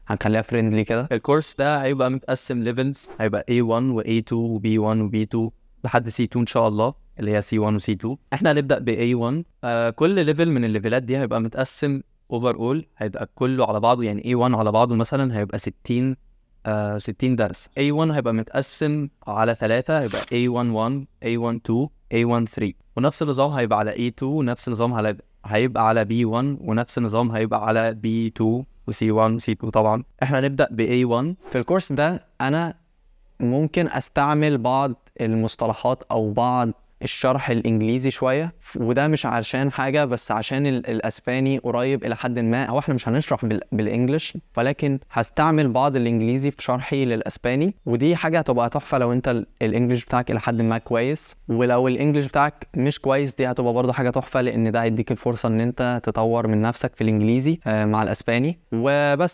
هنخليها فريندلي كده. الكورس ده هيبقى متقسم ليفلز، هيبقى A1 و A2 و B1 و B2 لحد C2 ان شاء الله، اللي هي C1 و C2. احنا هنبدأ ب A1. كل ليفل من الليفلات دي هيبقى متقسم overall، هيبقى كله على بعضه، يعني A1 على بعضه مثلا هيبقى 60 درس. A1 هيبقى متقسم على 3، هيبقى A11 A12 A13، ونفس النظام هيبقى على A2، ونفس النظام هيبقى على B1، ونفس النظام هيبقى على B2 و C1 و C2. طبعا احنا هنبدأ ب A1. في الكورس ده انا ممكن استعمل بعض المصطلحات او بعض الشرح الانجليزي شوية، وده مش عشان حاجة، بس عشان الاسباني قريب الى حد ما. هو احنا مش هنشرح بالانجلش، ولكن هستعمل بعض الانجليزي في شرحي للاسباني، ودي حاجة هتبقى تحفة لو انت الانجليش بتاعك الى حد ما كويس. ولو الانجليش بتاعك مش كويس، دي هتبقى برضو حاجة تحفة، لان ده هيديك الفرصة ان انت تطور من نفسك في الانجليزي مع الاسباني. وبس